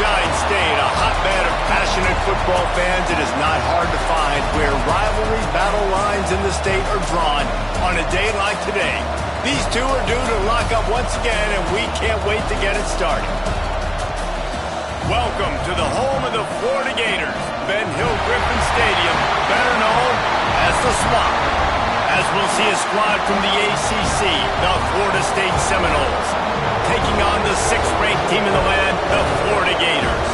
Sunshine State, a hotbed of passionate football fans. It is not hard to find where rivalry battle lines in the state are drawn on a day like today. These two are due to lock up once again, and we can't wait to get it started. Welcome to the home of the Florida Gators, Ben Hill Griffin Stadium, better known as the Swamp. As we'll see a squad from the ACC, the Florida State Seminoles, taking on the 6th-ranked team in the land, the Florida Gators.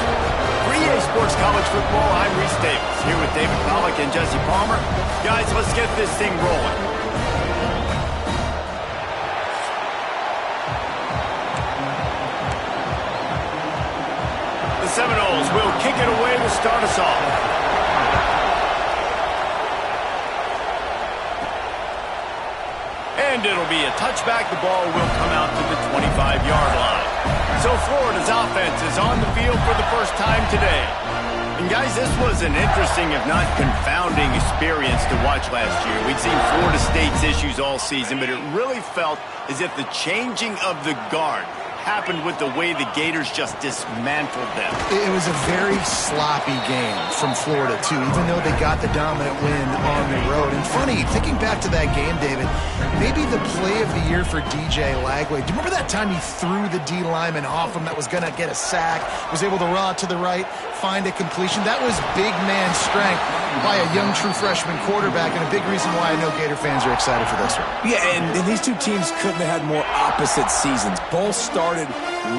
For EA Sports College Football, I'm Reese Davis, here with David Pollack and Jesse Palmer. Guys, let's get this thing rolling. The Seminoles will kick it away to start us off. And it'll be a touchback. The ball will come out to the 25-yard line. So Florida's offense is on the field for the first time today. And guys, this was an interesting, if not confounding, experience to watch last year. We'd seen Florida State's issues all season, but it really felt as if the changing of the guard happened with the way the Gators just dismantled them. It was a very sloppy game from Florida, too, even though they got the dominant win on the road. And funny, thinking back to that game, David, maybe the play of the year for DJ Lagway. Do you remember that time he threw the D lineman off him that was going to get a sack, was able to run out to the right, find a completion? That was big man strength by a young true freshman quarterback, and a big reason why I know Gator fans are excited for this one. Yeah, and these two teams couldn't have had more opposite seasons. Both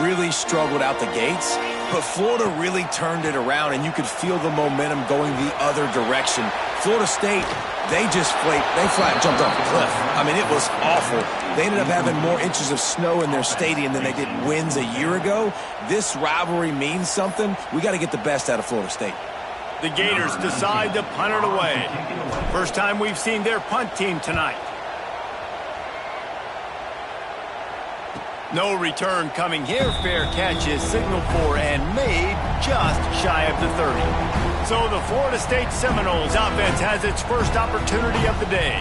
really struggled out the gates, but Florida really turned it around, and you could feel the momentum going the other direction. Florida State, they flat jumped off a cliff. I mean, it was awful. They ended up having more inches of snow in their stadium than they did wins a year ago. This rivalry means something. We got to get the best out of Florida State. The Gators decide to punt it away. First time we've seen their punt team tonight. No return coming here. Fair catch is signaled for and made just shy of the 30. So the Florida State Seminoles offense has its first opportunity of the day.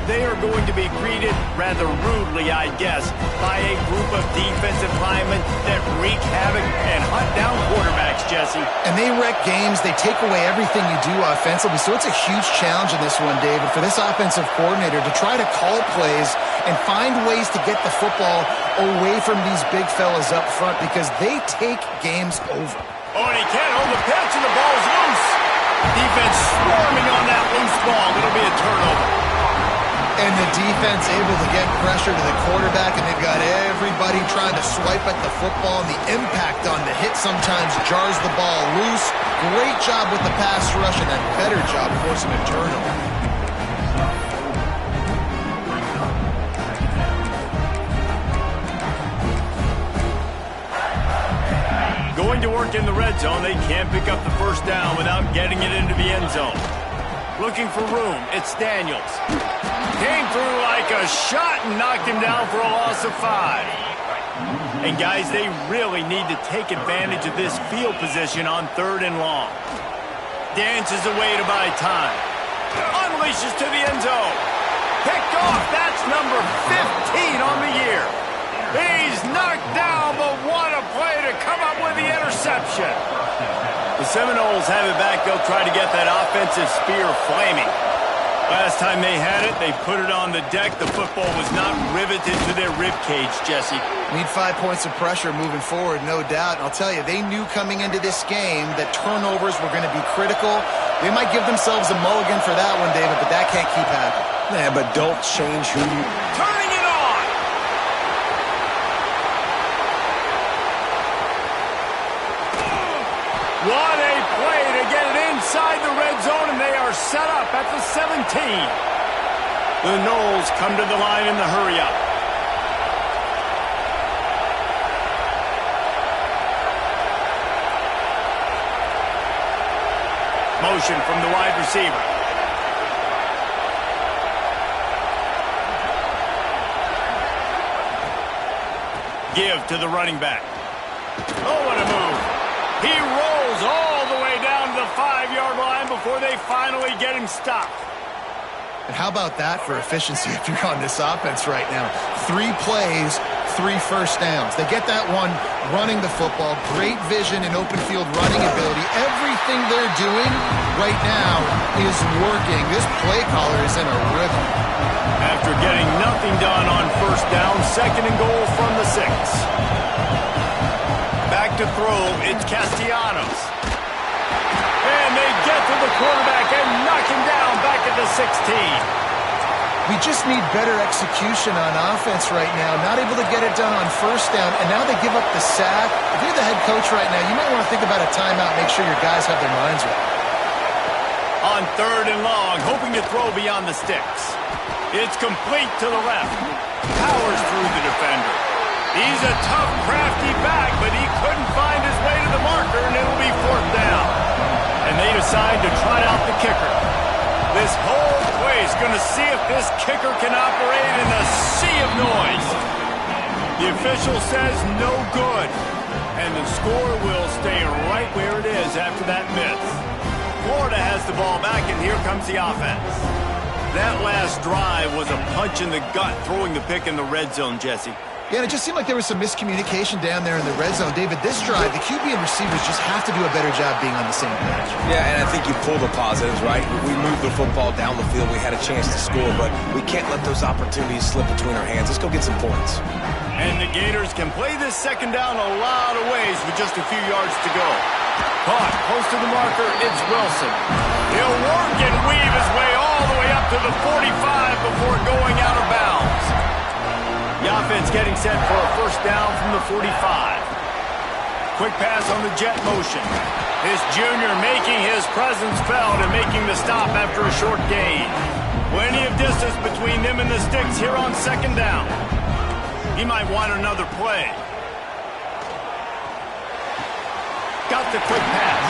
They are going to be greeted rather rudely, I guess, by a group of defensive linemen that wreak havoc and hunt down quarterbacks, Jesse. And they wreck games. They take away everything you do offensively. So it's a huge challenge in this one, David, for this offensive coordinator to try to call plays and find ways to get the football away from these big fellas up front, because they take games over. Oh, and he can't hold the pitch, and the ball's loose. Defense swarming on that loose ball. It'll be a turnover. And the defense able to get pressure to the quarterback, and they've got everybody trying to swipe at the football, and the impact on the hit sometimes jars the ball loose. Great job with the pass rush, and a better job forcing a turnover. Going to work in the red zone. They can't pick up the first down without getting it into the end zone. Looking for room. It's Daniels. Came through like a shot and knocked him down for a loss of 5. And guys, they really need to take advantage of this field position on 3rd and long. Dances away to buy time. Unleashes to the end zone. Picked off. That's number 15 on the year. He's knocked down, but what a play to come up with the interception. The Seminoles have it back. They'll try to get that offensive spear flaming. Last time they had it, they put it on the deck. The football was not riveted to their rib cage, Jesse. Need 5 points of pressure moving forward, no doubt. And I'll tell you, they knew coming into this game that turnovers were going to be critical. They might give themselves a mulligan for that one, David, but that can't keep happening. Yeah, but don't change who you... Turning it on! What a play to get it inside the red zone, and they are set up at the 17. The Noles come to the line in the hurry-up. Motion from the wide receiver. Give to the running back. Oh, what a move. He rolls all the way down to the 5-yard line before they finally get him stopped. And how about that for efficiency if you're on this offense right now? 3 plays, 3 first downs. They get that one running the football. Great vision and open field running ability. Everything they're doing right now is working. This play caller is in a rhythm. After getting nothing done on first down, 2nd and goal from the 6. Back to throw, it's Castellanos. And they get to the quarterback and knock him down back at the 16. We just need better execution on offense right now. Not able to get it done on first down, and now they give up the sack. If you're the head coach right now, you might want to think about a timeout, make sure your guys have their minds right. On 3rd and long, hoping to throw beyond the sticks. It's complete to the left. Powers through the defender. He's a tough, crafty back, but he couldn't find his way to the marker, and it'll be 4th down. And they decide to trot out the kicker. This whole play is going to see if this kicker can operate in a sea of noise. The official says no good, and the score will stay right where it is after that miss. Florida has the ball back, and here comes the offense. That last drive was a punch in the gut, throwing the pick in the red zone, Jesse. Yeah, and it just seemed like there was some miscommunication down there in the red zone. David, this drive, the QB and receivers just have to do a better job being on the same page. Yeah, and I think you pull the positives, right? We moved the football down the field. We had a chance to score, but we can't let those opportunities slip between our hands. Let's go get some points. And the Gators can play this 2nd down a lot of ways with just a few yards to go. Caught close to the marker, it's Wilson. He'll work and weave his way all the way up to the 45 before going out of bounds. The offense getting set for a first down from the 45. Quick pass on the jet motion. This junior making his presence felt and making the stop after a short gain. Plenty of distance between them and the sticks here on 2nd down. He might want another play. Got the quick pass.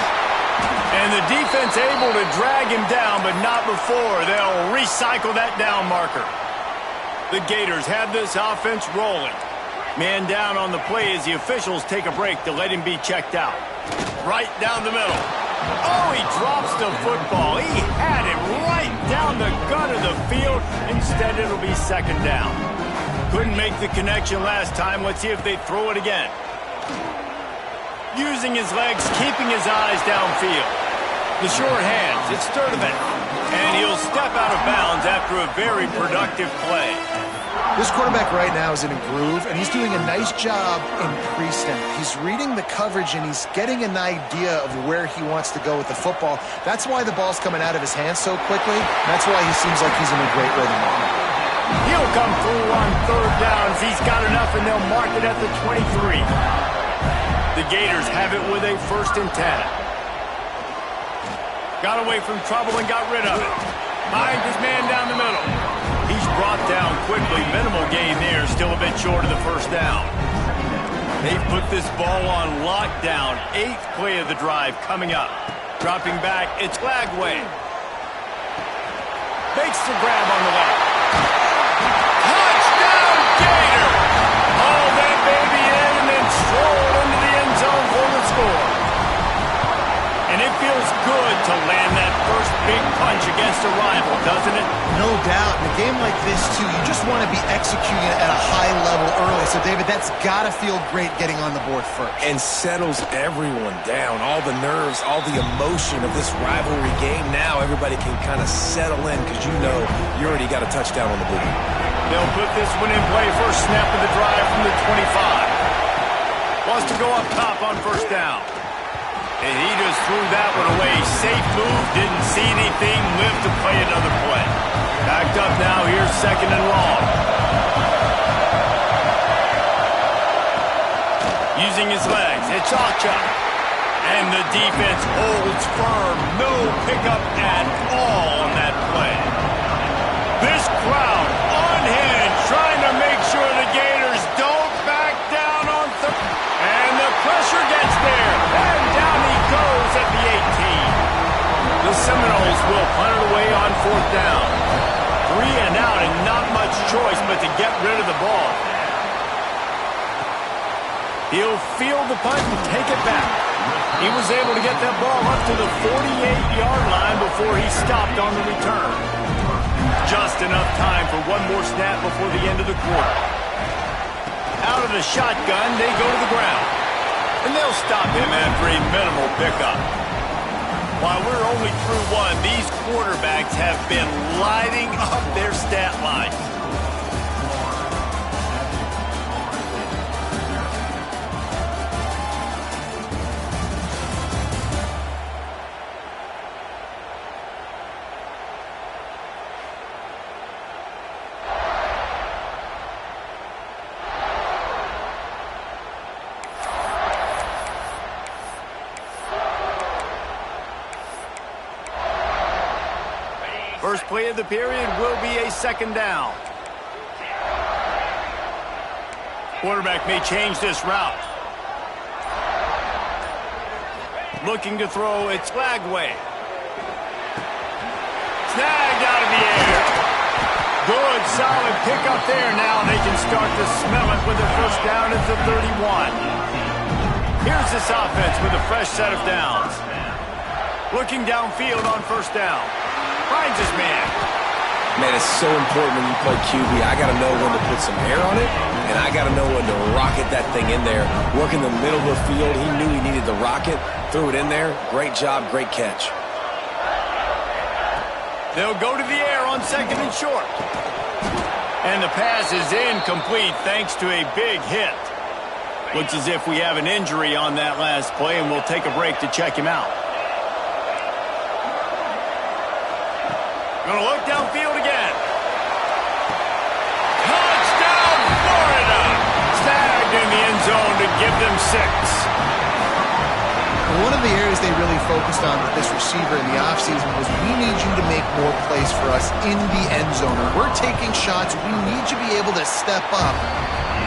And the defense able to drag him down, but not before they'll recycle that down marker. The Gators have this offense rolling. Man down on the play as the officials take a break to let him be checked out. Right down the middle. Oh, he drops the football. He had it right down the gut of the field. Instead, it'll be 2nd down. Couldn't make the connection last time. Let's see if they throw it again. Using his legs, keeping his eyes downfield. The short hands, it's Sturdivant. And he'll step out of bounds after a very productive play. This quarterback right now is in a groove, and he's doing a nice job in pre-snap. He's reading the coverage, and he's getting an idea of where he wants to go with the football. That's why the ball's coming out of his hands so quickly. That's why he seems like he's in a great rhythm. He'll come through on 3rd downs. He's got enough, and they'll mark it at the 23. The Gators have it with a 1st and 10. Got away from trouble and got rid of it. Finds his man down the middle. He's brought down quickly. Minimal gain there. Still a bit short of the 1st down. They've put this ball on lockdown. 8th play of the drive coming up. Dropping back, it's Lagway. Makes the grab on the left. Touchdown, Gator! Haul that baby in and then stroll into the end zone for the score. And it feels good to land that first big punch against a rival, doesn't it? No doubt. In a game like this, too, you just want to be executing it at a high level early. So, David, that's got to feel great getting on the board first. And settles everyone down. All the nerves, all the emotion of this rivalry game. Now everybody can kind of settle in because you know you already got a touchdown on the board. They'll put this one in play. First snap of the drive from the 25. Wants to go up top on 1st down. And he just threw that one away. Safe move, didn't see anything, lived to play another play. Backed up now, here's 2nd and long. Using his legs, it's Acha. And the defense holds firm. No pickup at all on that play. This crowd unhinged, trying to make sure the Gators don't back down on 3rd. And the pressure gets there. And down he goes at the 18. The Seminoles will punt it away on 4th down. 3 and out and not much choice but to get rid of the ball. He'll field the punt and take it back. He was able to get that ball up to the 48-yard line before he stopped on the return. Just enough time for one more snap before the end of the quarter. Out of the shotgun, they go to the ground. And they'll stop him after a minimal pickup. While we're only through one, these quarterbacks have been lighting up their stat line. First play of the period will be a second down. Quarterback may change this route. Looking to throw, it's Lagway. Snagged out of the air. Good, solid pickup there. Now they can start to smell it with a first down at the 31. Here's this offense with a fresh set of downs. Looking downfield on first down. Finds his man. Man, it's so important when you play QB. I got to know when to put some air on it, and I got to know when to rocket that thing in there. Working the middle of the field, he knew he needed the rocket, threw it in there. Great job, great catch. They'll go to the air on second and short. And the pass is incomplete thanks to a big hit. Looks as if we have an injury on that last play, and we'll take a break to check him out. Gonna look downfield again. Touchdown, Florida! Snagged in the end zone to give them 6. One of the areas they really focused on with this receiver in the offseason was we need you to make more plays for us in the end zone. When we're taking shots, we need you to be able to step up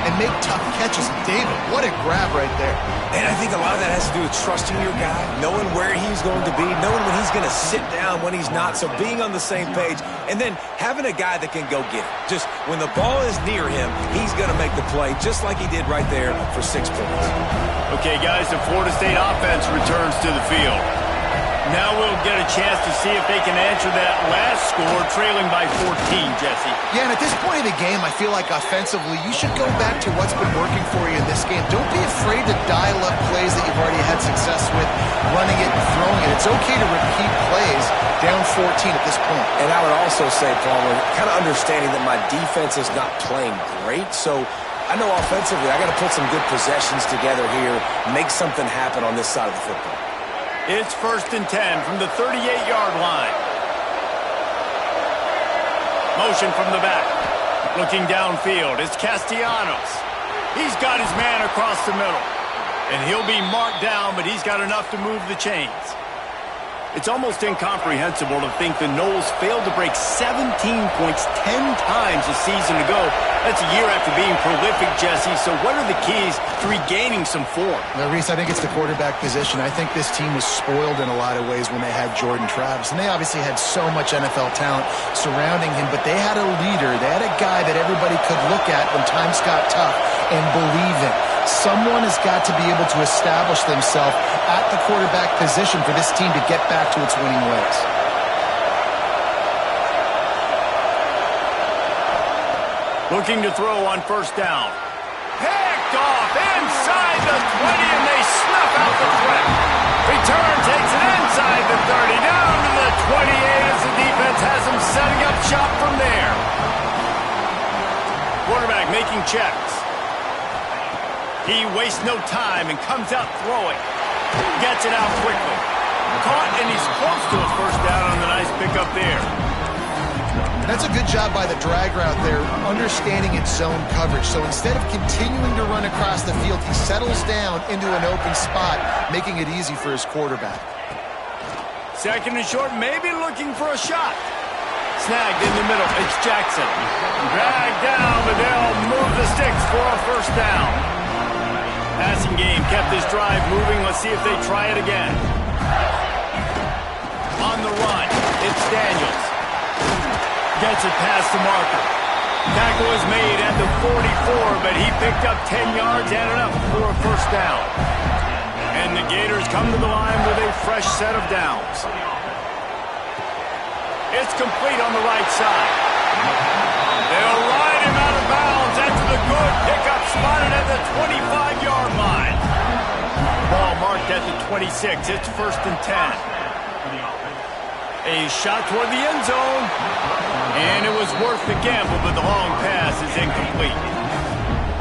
and make tough catches. David, what a grab right there. And I think a lot of that has to do with trusting your guy, knowing where he's going to be, knowing when he's going to sit down, when he's not, so being on the same page, and then having a guy that can go get it. Just when the ball is near him, he's going to make the play, just like he did right there for 6 points. Okay, guys, the Florida State offense returns to the field. Now we'll get a chance to see if they can answer that last score, trailing by 14, Jesse. Yeah, and at this point of the game, I feel like offensively, you should go back to what's been working for you in this game. Don't be afraid to dial up plays that you've already had success with, running it and throwing it. It's okay to repeat plays down 14 at this point. And I would also say, Palmer, kind of understanding that my defense is not playing great, so I know offensively I got to put some good possessions together here, make something happen on this side of the football. It's 1st and 10 from the 38-yard line. Motion from the back. Looking downfield, it's Castellanos. He's got his man across the middle. And he'll be marked down, but he's got enough to move the chains. It's almost incomprehensible to think the Noles failed to break 17 points 10 times a season ago. That's a year after being prolific, Jesse. So what are the keys to regaining some form? Well, Reese, I think it's the quarterback position. I think this team was spoiled in a lot of ways when they had Jordan Travis. And they obviously had so much NFL talent surrounding him, but they had a leader. They had a guy that everybody could look at when times got tough and believe in. Someone has got to be able to establish themselves at the quarterback position for this team to get back to its winning ways. Looking to throw on first down. Picked off inside the 20, and they snuff out the threat. Return takes it inside the 30, down to the 28 as the defense has them setting up shop from there. Quarterback making checks. He wastes no time and comes out throwing. Gets it out quickly. Caught, and he's close to his first down on the nice pickup there. That's a good job by the drag route there, understanding its zone coverage. So instead of continuing to run across the field, he settles down into an open spot, making it easy for his quarterback. Second and short, maybe looking for a shot. Snagged in the middle, it's Jackson. Dragged down, but they'll move the sticks for a first down. Passing game kept this drive moving. Let's see if they try it again. On the run, it's Daniels. Gets it past the marker. Tackle is made at the 44, but he picked up 10 yards and enough for a first down. And the Gators come to the line with a fresh set of downs. It's complete on the right side. They'll ride him out of bounds. That's the good pickup, spotted at the 25-yard line. Ball marked at the 26. It's 1st and 10. A shot toward the end zone. And it was worth the gamble, but the long pass is incomplete.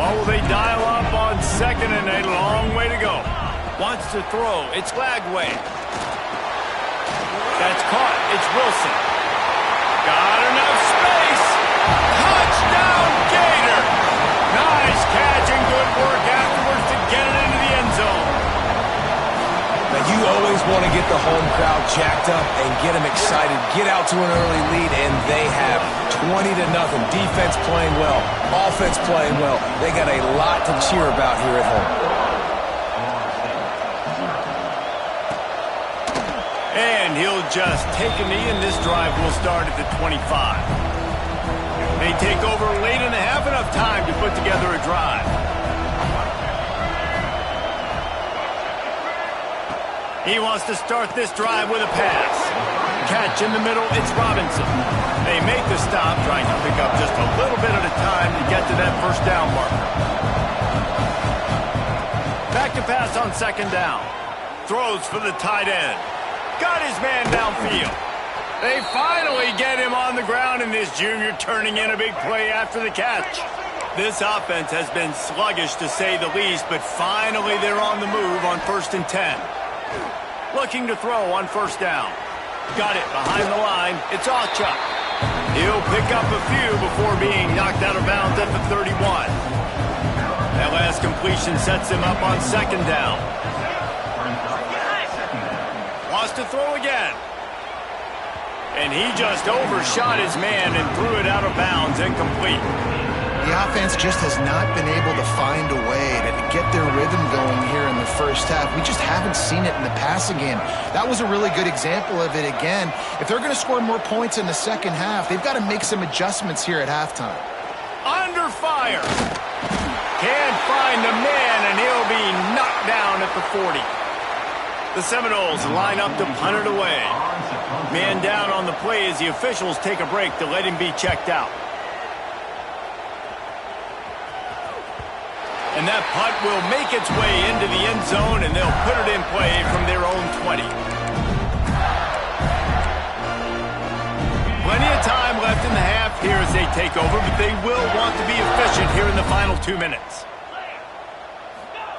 Or will they dial up on 2nd and a long way to go? Wants to throw. It's Lagway. That's caught. It's Wilson. Got enough space. Touchdown, Gator. Nice catch and good work afterwards to get it into the end zone. Now, you always want to get the home crowd jacked up and get them excited. Get out to an early lead, and they have 20-0. Defense playing well. Offense playing well. They got a lot to cheer about here at home. And he'll just take a knee, and this drive will start at the 25. They take over late in the half, enough time to put together a drive. He wants to start this drive with a pass. Catch in the middle, it's Robinson. They make the stop, trying to pick up just a little bit at a time to get to that 1st down marker. Back to pass on 2nd down. Throws for the tight end. Got his man downfield. They finally get him on the ground, and this junior turning in a big play after the catch. This offense has been sluggish, to say the least, but finally they're on the move on 1st and 10. Looking to throw on 1st down. Got it behind the line. It's Ocha. He'll pick up a few before being knocked out of bounds at the 31. That last completion sets him up on 2nd down. Wants to throw again. And he just overshot his man and threw it out of bounds, incomplete. The offense just has not been able to find a way to get their rhythm going here in the 1st half. We just haven't seen it in the passing game. That was a really good example of it again. If they're going to score more points in the 2nd half, they've got to make some adjustments here at halftime. Under fire. Can't find the man, and he'll be knocked down at the 40. The Seminoles line up to punt it away. Man down on the play as the officials take a break to let him be checked out. And that punt will make its way into the end zone, and they'll put it in play from their own 20. Plenty of time left in the half here as they take over, but they will want to be efficient here in the final 2 minutes.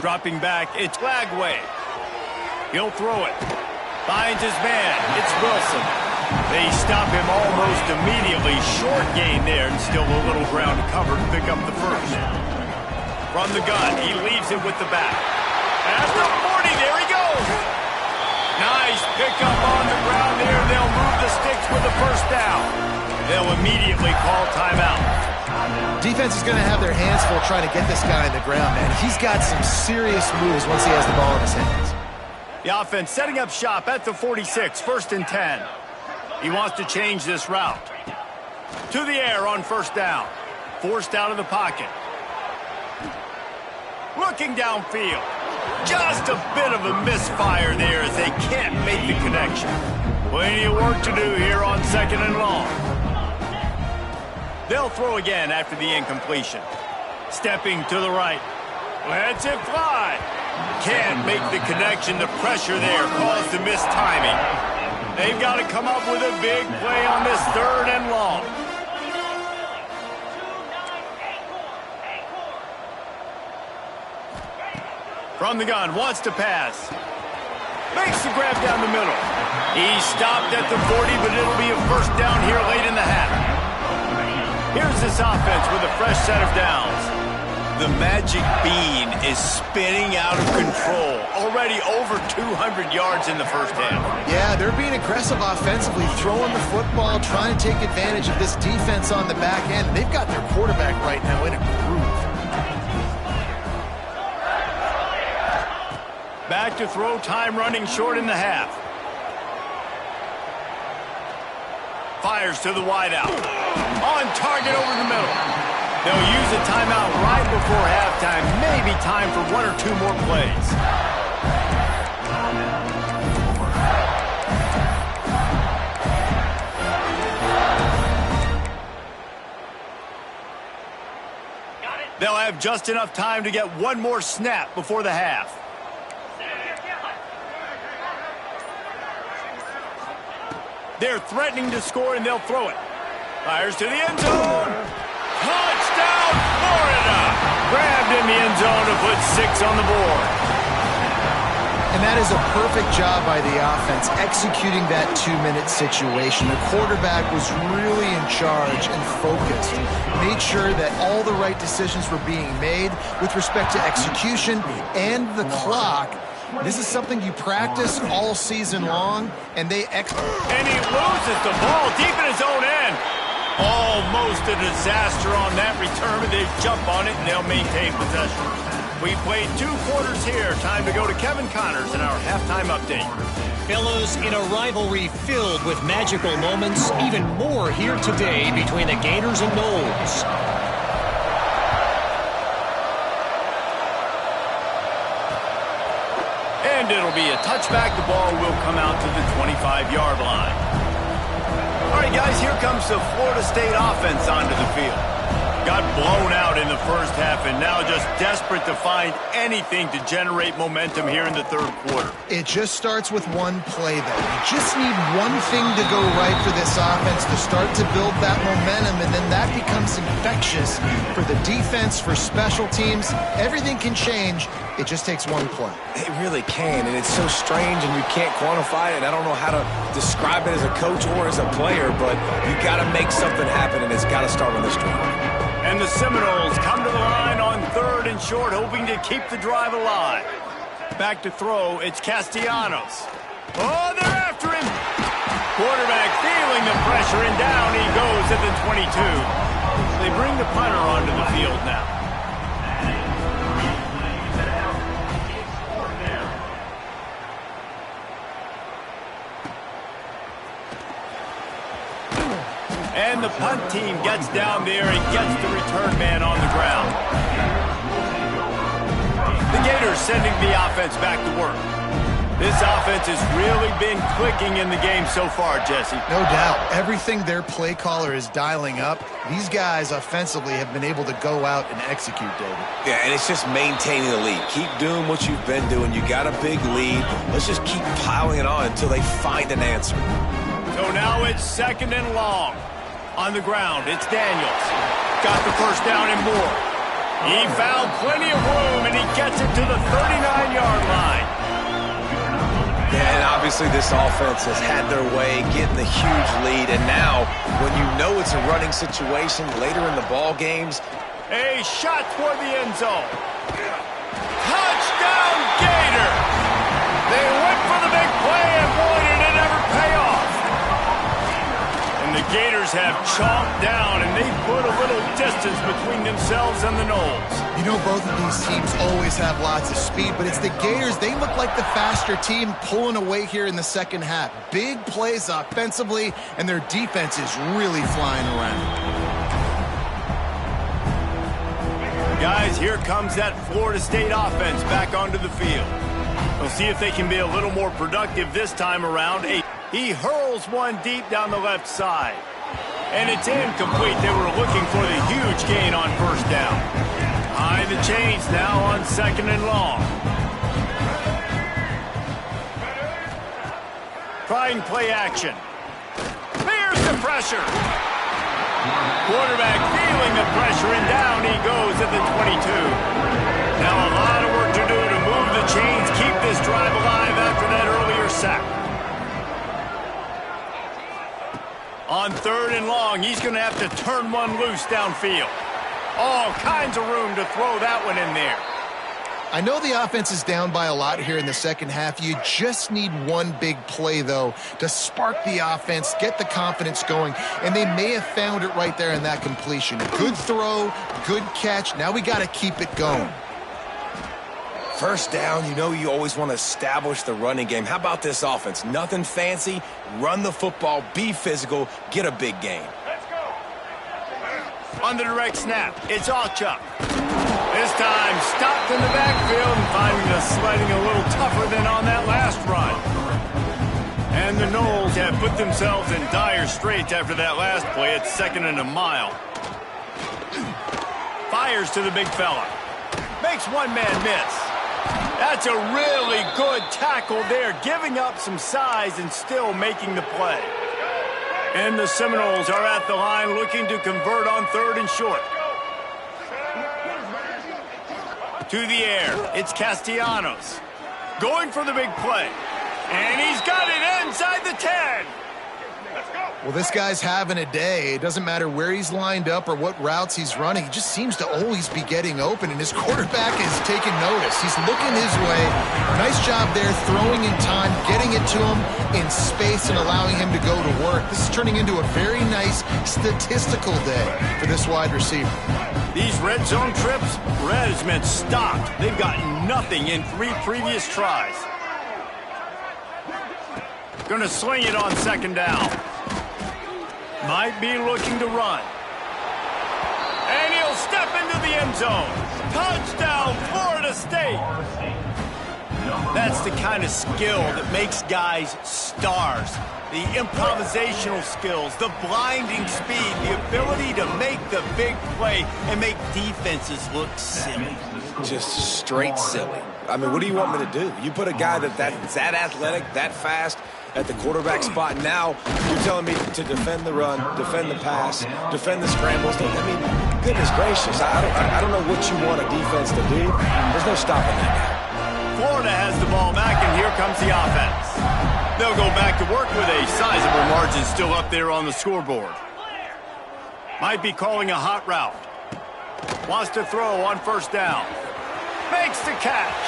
Dropping back, it's Lagway. He'll throw it. Finds his man. It's Wilson. They stop him almost immediately. Short gain there, and still a little ground to cover to pick up the 1st. From the gun, he leaves it with the back. At the 40, there he goes. Nice pickup on the ground there. They'll move the sticks with the 1st down. They'll immediately call timeout. Defense is going to have their hands full trying to get this guy on the ground, man. He's got some serious moves once he has the ball in his hands. The offense setting up shop at the 46, 1st and 10. He wants to change this route. To the air on 1st down. Forced out of the pocket. Looking downfield. Just a bit of a misfire there as they can't make the connection. Plenty of work to do here on 2nd and long. They'll throw again after the incompletion. Stepping to the right. Lets it fly. Can't make the connection. The pressure there caused the missed timing. They've got to come up with a big play on this 3rd and long. From the gun, wants to pass. Makes the grab down the middle. He stopped at the 40, but it'll be a 1st down here late in the half. Here's this offense with a fresh set of downs. The magic bean is spinning out of control. Already over 200 yards in the 1st half. Yeah, they're being aggressive offensively, throwing the football, trying to take advantage of this defense on the back end. They've got their quarterback right now in a groove. Back to throw, time running short in the half. Fires to the wideout. On target over the middle. They'll use a timeout right before halftime. Maybe time for 1 or 2 more plays. They'll have just enough time to get one more snap before the half. They're threatening to score, and they'll throw it. Fires to the end zone. Touchdown, Florida! Grabbed in the end zone to put 6 on the board. And that is a perfect job by the offense, executing that 2-minute situation. The quarterback was really in charge and focused. Made sure that all the right decisions were being made with respect to execution and the clock. This is something you practice all season long, and they And he loses the ball deep in his own end. Almost a disaster on that return, but they jump on it, and they'll maintain possession. We played 2 quarters here. Time to go to Kevin Connors in our halftime update. Fellas, in a rivalry filled with magical moments, even more here today between the Gators and Noles. And it'll be a touchback. The ball will come out to the 25-yard line. All right, guys, here comes the Florida State offense onto the field. Got blown out in the first half and now just desperate to find anything to generate momentum here in the third quarter. It just starts with one play, though. You just need one thing to go right for this offense to start to build that momentum, and then that becomes infectious for the defense, for special teams. Everything can change. It just takes one play. It really can, and it's so strange, and you can't quantify it. I don't know how to describe it as a coach or as a player, but you got to make something happen, and it's got to start on this drive. And the Seminoles come to the line on 3rd and short, hoping to keep the drive alive. Back to throw, it's Castellanos. Oh, they're after him. Quarterback feeling the pressure, and down he goes at the 22. They bring the punter onto the field now. And the punt team gets down there and gets the return man on the ground. The Gators sending the offense back to work. This offense has really been clicking in the game so far, Jesse. No doubt. Everything their play caller is dialing up, these guys offensively have been able to go out and execute, David. Yeah, and it's just maintaining the lead. Keep doing what you've been doing. You got a big lead. Let's just keep piling it on until they find an answer. So now it's 2nd and long. On the ground, it's Daniels. Got the first down and more. He found plenty of room, and he gets it to the 39-yard line. Yeah, and obviously this offense has had their way, getting the huge lead, and now when you know it's a running situation later in the ball games. A shot toward the end zone. Touchdown, Gator! They went for the big play, and boy, did it ever pay off. And the Gators have chomped down, and they've put a little distance between themselves and the Noles. You know, both of these teams always have lots of speed, but it's the Gators. They look like the faster team pulling away here in the second half. Big plays offensively, and their defense is really flying around. Guys, here comes that Florida State offense back onto the field. We'll see if they can be a little more productive this time around. He hurls one deep down the left side. And it's incomplete. They were looking for the huge gain on first down. High the chains now on 2nd and long. Trying play action. There's the pressure. Quarterback feeling the pressure, and down he goes at the 22. Now a lot of work to do to move the chains, keep this drive alive after that earlier sack. On 3rd and long, he's going to have to turn one loose downfield. All kinds of room to throw that one in there. I know the offense is down by a lot here in the second half. You just need one big play, though, to spark the offense, get the confidence going, and they may have found it right there in that completion. Good throw, good catch. Now we got to keep it going. First down, you know you always want to establish the running game. How about this offense? Nothing fancy. Run the football, be physical, get a big gain. Let's go. On the direct snap, it's Alchuk. This time stopped in the backfield and finding the sledding a little tougher than on that last run. And the Noles have put themselves in dire straits after that last play. It's 2nd and a mile. Fires to the big fella. Makes one man miss. That's a really good tackle there, giving up some size and still making the play. And the Seminoles are at the line looking to convert on 3rd and short. To the air, it's Castellanos. Going for the big play. And he's got it inside the 10. Well, this guy's having a day. It doesn't matter where he's lined up or what routes he's running. He just seems to always be getting open, and his quarterback is taking notice. He's looking his way. Nice job there, throwing in time, getting it to him in space and allowing him to go to work. This is turning into a very nice statistical day for this wide receiver. These red zone trips, red has meant stopped. They've gotten nothing in 3 previous tries. Going to swing it on 2nd down. Might be looking to run. And he'll step into the end zone. Touchdown, Florida State. That's the kind of skill that makes guys stars. The improvisational skills, the blinding speed, the ability to make the big play and make defenses look silly. Just straight silly. I mean, what do you want me to do? You put a guy that's that athletic, that fast at the quarterback spot. Now you're telling me to defend the run, defend the pass, defend the scrambles. I mean, goodness gracious. I don't know what you want a defense to do. There's no stopping that guy. Florida has the ball back, and here comes the offense. They'll go back to work with a sizable margin still up there on the scoreboard. Might be calling a hot route. Wants to throw on 1st down. Makes the catch.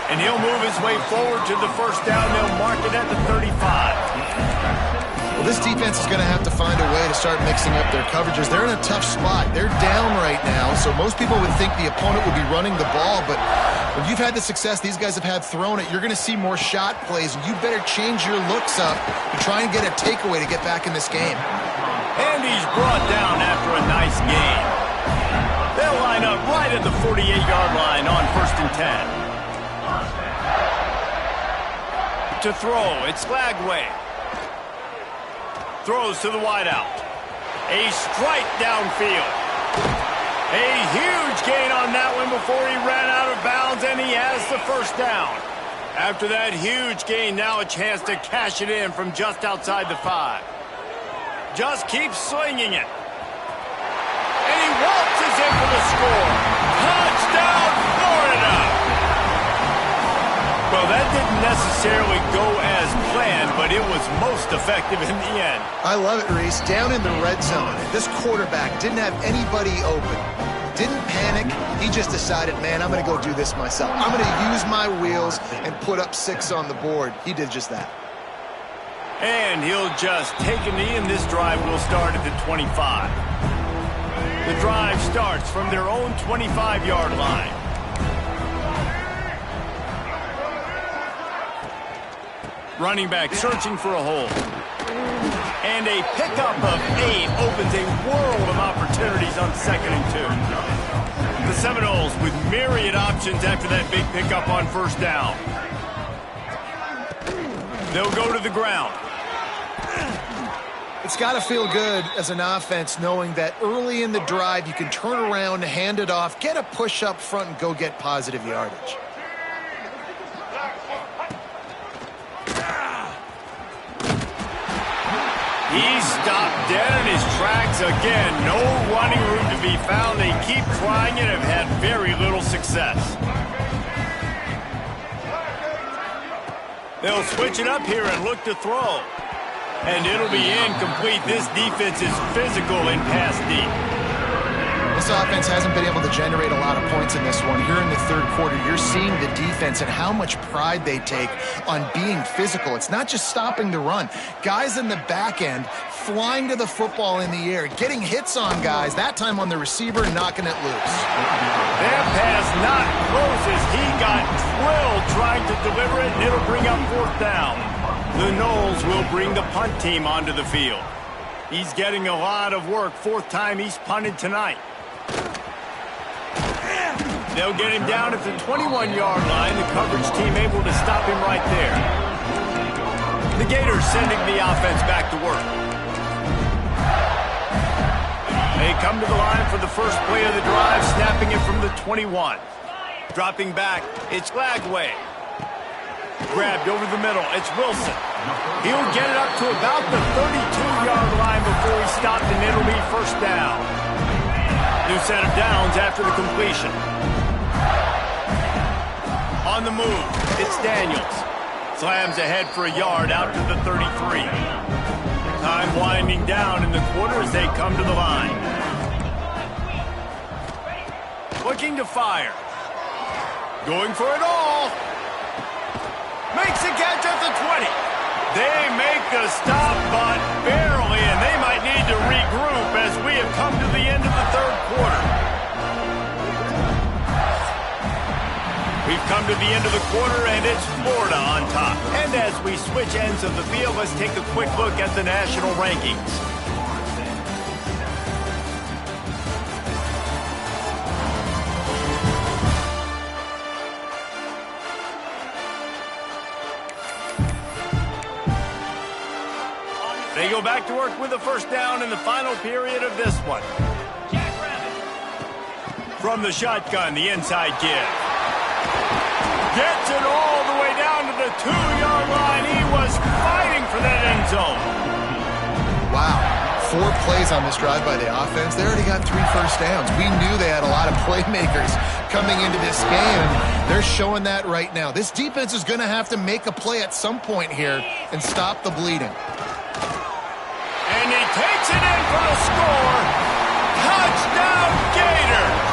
And he'll move his way forward to the 1st down. They'll mark it at the 35. Well, this defense is going to have to find a way to start mixing up their coverages. They're in a tough spot. They're down right now, so most people would think the opponent would be running the ball, but when you've had the success these guys have had throwing it, you're going to see more shot plays, and you better change your looks up and try and get a takeaway to get back in this game. And he's brought down after a nice game. They'll line up right at the 48-yard line on 1st and 10. To throw, it's Lagway. Throws to the wideout. A strike downfield. A huge gain on that one before he ran out of bounds, and he has the 1st down. After that huge gain, now a chance to cash it in from just outside the 5. Just keeps swinging it. And he waltzes in for the score. Touchdown, Florida! Well, that didn't necessarily go as planned, but it was most effective in the end. I love it, Reese. Down in the red zone, this quarterback didn't have anybody open. Didn't panic. He just decided, man, I'm going to go do this myself. I'm going to use my wheels and put up 6 on the board. He did just that. And he'll just take a knee, and this drive will start at the 25. The drive starts from their own 25-yard line. Running back searching for a hole. And a pickup of 8 opens a world of opportunities on 2nd and 2. The Seminoles with myriad options after that big pickup on 1st down. They'll go to the ground. It's got to feel good as an offense knowing that early in the drive you can turn around, hand it off, get a push up front, and go get positive yardage. He's stopped dead in his tracks again. No running room to be found. They keep trying it and have had very little success. They'll switch it up here and look to throw. And it'll be incomplete. This defense is physical and pass deep. This offense hasn't been able to generate a lot of points in this one. Here in the 3rd quarter, you're seeing the defense and how much pride they take on being physical. It's not just stopping the run. Guys in the back end flying to the football in the air, getting hits on guys, that time on the receiver, knocking it loose. That pass not close as he got drilled trying to deliver it, and it'll bring up 4th down. The Noles will bring the punt team onto the field. He's getting a lot of work. 4th time he's punted tonight. They'll get him down at the 21-yard line. The coverage team able to stop him right there. The Gators sending the offense back to work. They come to the line for the first play of the drive, snapping it from the 21. Dropping back, it's Lagway. Grabbed over the middle, it's Wilson. He'll get it up to about the 32-yard line before he stopped, and it'll be first down. New set of downs after the completion. On the move, it's Daniels. Slams ahead for a yard out to the 33. Time winding down in the quarter as they come to the line. Looking to fire. Going for it all. Makes a catch at the 20. They make the stop, but barely, and they might need to regroup as we have come to the end of the third quarter. We've come to the end of the quarter, and it's Florida on top. And as we switch ends of the field, let's take a quick look at the national rankings. They go back to work with a first down in the final period of this one. From the shotgun, the inside give. Gets it all the way down to the 2-yard line. He was fighting for that end zone. Wow. 4 plays on this drive by the offense. They already got 3 first downs. We knew they had a lot of playmakers coming into this game. They're showing that right now. This defense is going to have to make a play at some point here and stop the bleeding. And he takes it in for the score. Touchdown, Gators!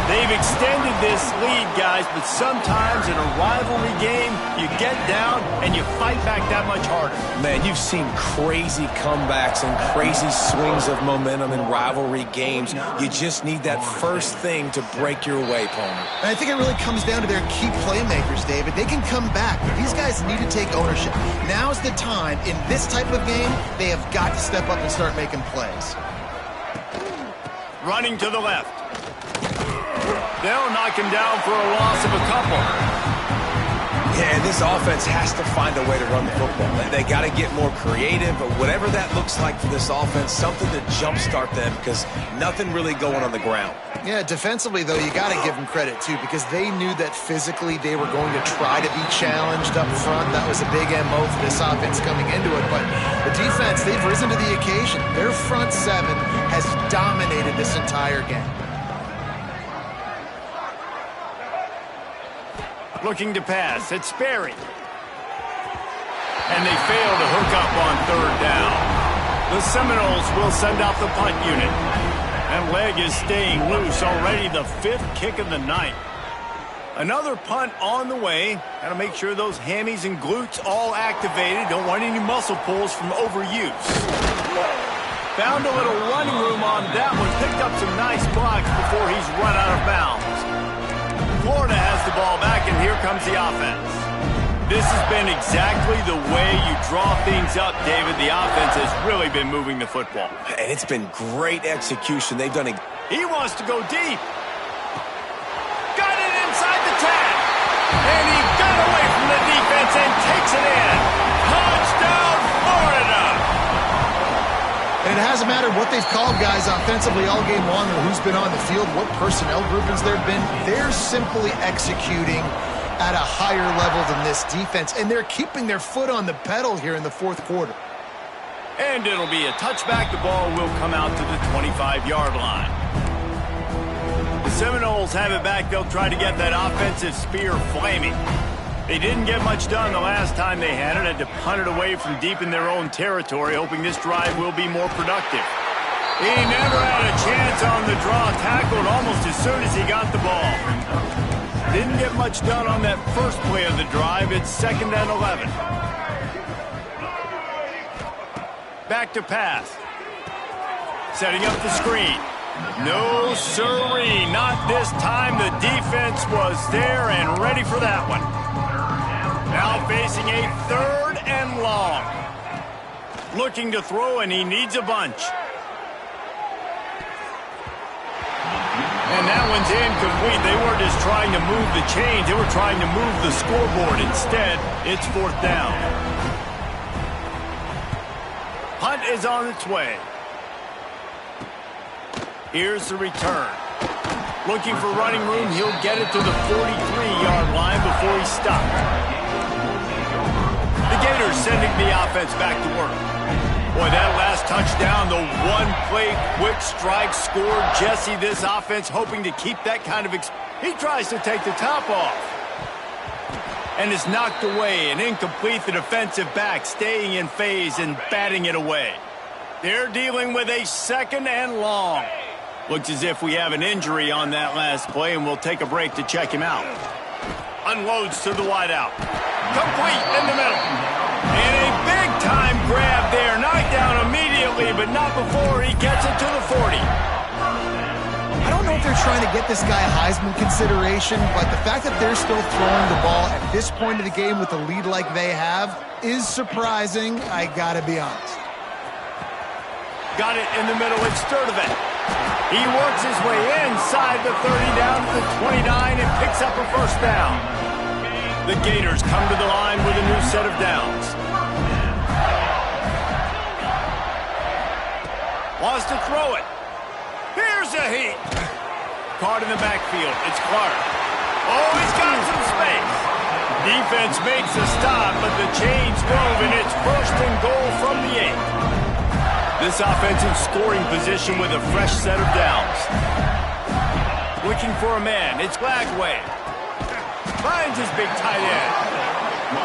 They've extended this lead, guys, but sometimes in a rivalry game, you get down and you fight back that much harder. Man, you've seen crazy comebacks and crazy swings of momentum in rivalry games. You just need that first thing to break your way, Palmer. And I think it really comes down to their key playmakers, David. They can come back, but these guys need to take ownership. Now's the time. In this type of game, they have got to step up and start making plays. Running to the left. They'll knock him down for a loss of a couple. Yeah, this offense has to find a way to run the football. They got to get more creative, but whatever that looks like for this offense, something to jumpstart them because nothing really going on the ground. Yeah, defensively, though, you got to give them credit, too, because they knew that physically they were going to try to be challenged up front. That was a big MO for this offense coming into it. But the defense, they've risen to the occasion. Their front 7 has dominated this entire game. Looking to pass, it's Sperry. And they fail to hook up on third down. The Seminoles will send out the punt unit. And leg is staying loose, already the 5th kick of the night. Another punt on the way. Got to make sure those hammies and glutes all activated. Don't want any muscle pulls from overuse. Found a little running room on that one. Picked up some nice blocks before he's run out of bounds. Florida has the ball back, and here comes the offense. This has been exactly the way you draw things up, David. The offense has really been moving the football. And it's been great execution. They've done it. He wants to go deep. Got it inside the 10. And he got away from the defense and takes it in. Touchdown, Florida! And it hasn't mattered what they've called guys offensively all game long or who's been on the field, what personnel groupings there have been. They're simply executing at a higher level than this defense, and they're keeping their foot on the pedal here in the 4th quarter. And it'll be a touchback. The ball will come out to the 25-yard line. The Seminoles have it back. They'll try to get that offensive spear flaming. They didn't get much done the last time they had it. Had to punt it away from deep in their own territory, hoping this drive will be more productive. He never had a chance on the draw, tackled almost as soon as he got the ball. Didn't get much done on that first play of the drive. It's 2nd and 11. Back to pass. Setting up the screen. No siree, not this time. The defense was there and ready for that one. Now facing a 3rd and long. Looking to throw, and he needs a bunch. And that one's incomplete. They weren't just trying to move the chains. They were trying to move the scoreboard. Instead, it's 4th down. Punt is on its way. Here's the return. Looking for running room, he'll get it to the 43-yard line before he's stopped. The Gators sending the offense back to work. Boy, that last touchdown, the one-play quick strike scored. Jesse, this offense hoping to keep that kind of... He tries to take the top off. And it's knocked away and incomplete. The defensive back staying in phase and batting it away. They're dealing with a 2nd and long. Looks as if we have an injury on that last play, and we'll take a break to check him out. Unloads to the wideout. Complete in the middle. And a big-time grab there. Knocked down immediately, but not before he gets it to the 40. I don't know if they're trying to get this guy Heisman consideration, but the fact that they're still throwing the ball at this point of the game with a lead like they have is surprising, I gotta be honest. Got it in the middle. It's Sturdivant. He works his way inside the 30 down to the 29 and picks up a first down. The Gators come to the line with a new set of downs. Wants to throw it. Here's a heat. Caught in the backfield. It's Clark. Oh, he's got some space. Defense makes a stop, but the chains move, and it's 1st and goal from the 8. This offense in scoring position with a fresh set of downs. Looking for a man. It's Lagway. Finds his big tight end.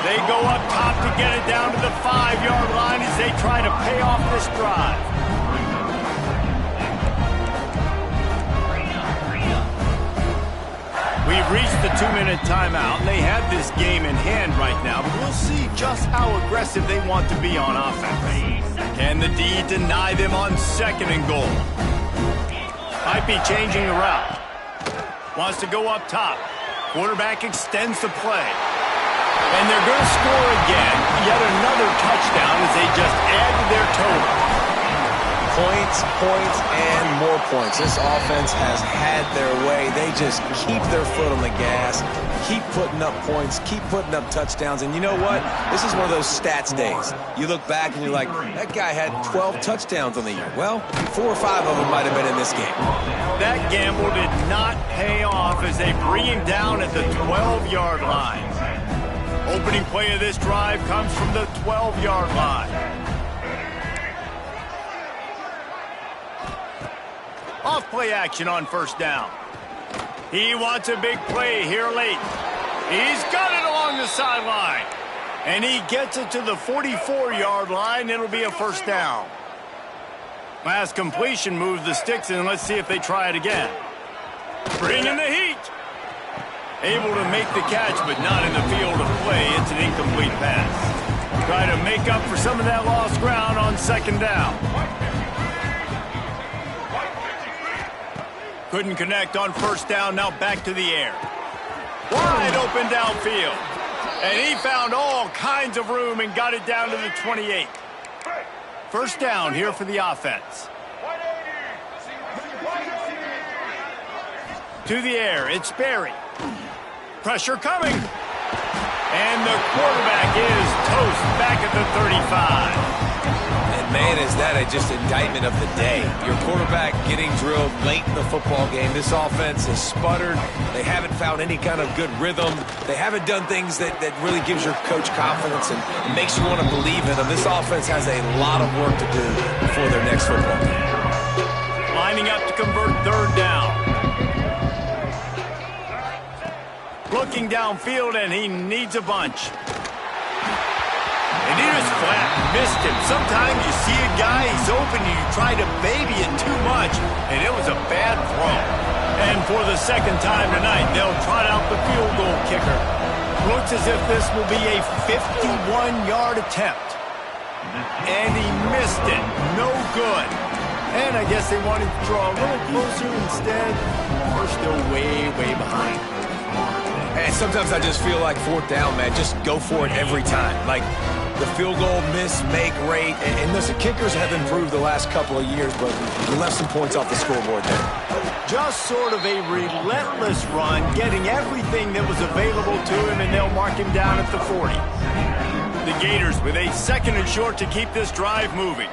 They go up top to get it down to the 5-yard line as they try to pay off this drive. We've reached the 2-minute timeout, and they have this game in hand right now, but we'll see just how aggressive they want to be on offense. Can the D deny them on 2nd and goal? Might be changing the route. Wants to go up top. Quarterback extends the play. And they're going to score again. Yet another touchdown as they just add to their total. Points, points, and more points. This offense has had their way. They just keep their foot on the gas, keep putting up points, keep putting up touchdowns. And you know what? This is one of those stats days. You look back and you're like, that guy had 12 touchdowns on the year. Well, 4 or 5 of them might have been in this game. That gamble did not pay off as they bring him down at the 12-yard line. Opening play of this drive comes from the 12-yard line. Off-play action on 1st down. He wants a big play here late. He's got it along the sideline. And he gets it to the 44-yard line. It'll be a 1st down. Last completion moves the sticks, and let's see if they try it again. Bringing the heat. Able to make the catch, but not in the field of play. It's an incomplete pass. Try to make up for some of that lost ground on 2nd down. Couldn't connect on 1st down, now back to the air. Wide open downfield. And he found all kinds of room and got it down to the 28. 1st down here for the offense. To the air, it's Berry. Pressure coming. And the quarterback is toast back at the 35. Man, is that just indictment of the day. Your quarterback getting drilled late in the football game. This offense has sputtered. They haven't found any kind of good rhythm. They haven't done things that really gives your coach confidence and makes you want to believe in them. This offense has a lot of work to do before their next football game. Lining up to convert 3rd down. Looking downfield, and he needs a bunch. And he just flat missed him. Sometimes you see a guy, he's open, and you try to baby it too much, and it was a bad throw. And for the 2nd time tonight, they'll trot out the field goal kicker. Looks as if this will be a 51-yard attempt. And he missed it. No good. And I guess they wanted to draw a little closer instead. We're still way, way behind. And sometimes I just feel like 4th down, man, just go for it every time. Like, the field goal miss, make rate. And listen, kickers have improved the last couple of years, but we left some points off the scoreboard there. Just sort of a relentless run, getting everything that was available to him, and they'll mark him down at the 40. The Gators with a 2nd and short to keep this drive moving.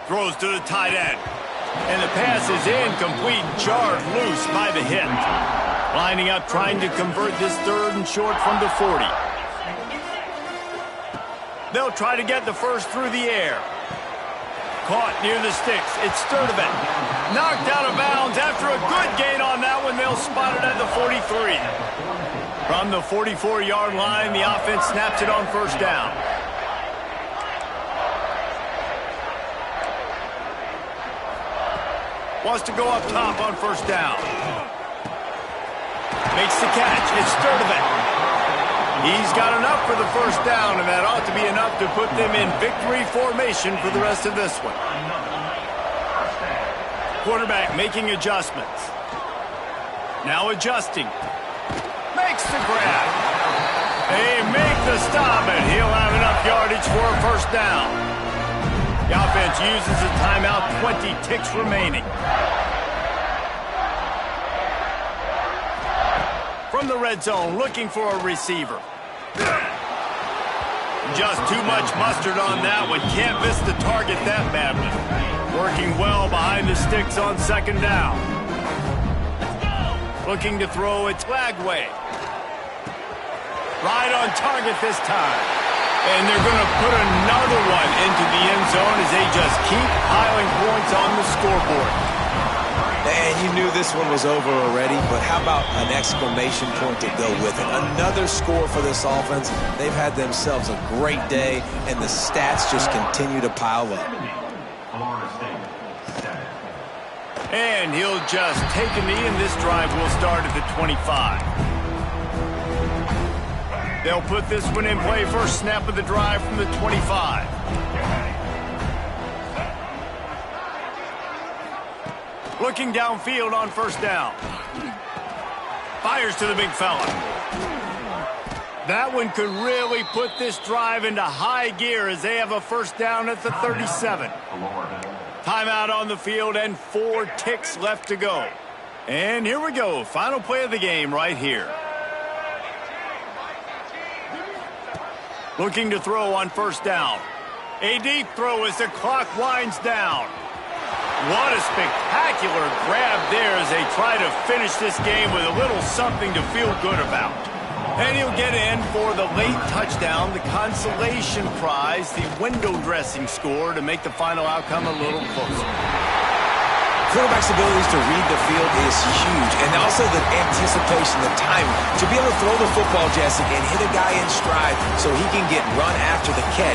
Throws to the tight end. And the pass is incomplete, jarred loose by the hit. Lining up, trying to convert this 3rd and short from the 40. They'll try to get the first through the air. Caught near the sticks. It's Sturdivant. Knocked out of bounds after a good gain on that one. They'll spot it at the 43. From the 44-yard line, the offense snaps it on 1st down. Wants to go up top on 1st down. Makes the catch. It's Sturdivant. He's got enough for the 1st down, and that ought to be enough to put them in victory formation for the rest of this one. Quarterback making adjustments. Now adjusting. Makes the grab. They make the stop, and he'll have enough yardage for a 1st down. The offense uses a timeout, 20 ticks remaining. From the red zone, looking for a receiver. Just too much mustard on that one. Can't miss the target that badly. Working well behind the sticks on 2nd down. Looking to throw, it's Lagway. Right on target this time. And they're going to put another one into the end zone as they just keep piling points on the scoreboard. And you knew this one was over already, but how about an exclamation point to go with it? Another score for this offense. They've had themselves a great day, and the stats just continue to pile up. And he'll just take a knee, and this drive will start at the 25. They'll put this one in play. First snap of the drive from the 25. Looking downfield on 1st down. Fires to the big fella. That one could really put this drive into high gear as they have a 1st down at the 37. Timeout on the field and 4 ticks left to go. And here we go. Final play of the game right here. Looking to throw on 1st down. A deep throw as the clock winds down. What a spectacular grab there as they try to finish this game with a little something to feel good about. And he'll get in for the late touchdown, the consolation prize, the window dressing score to make the final outcome a little closer. Quarterback's abilities to read the field is huge, and also the anticipation, the timing. To be able to throw the football, Jesse, and hit a guy in stride so he can get run after the catch.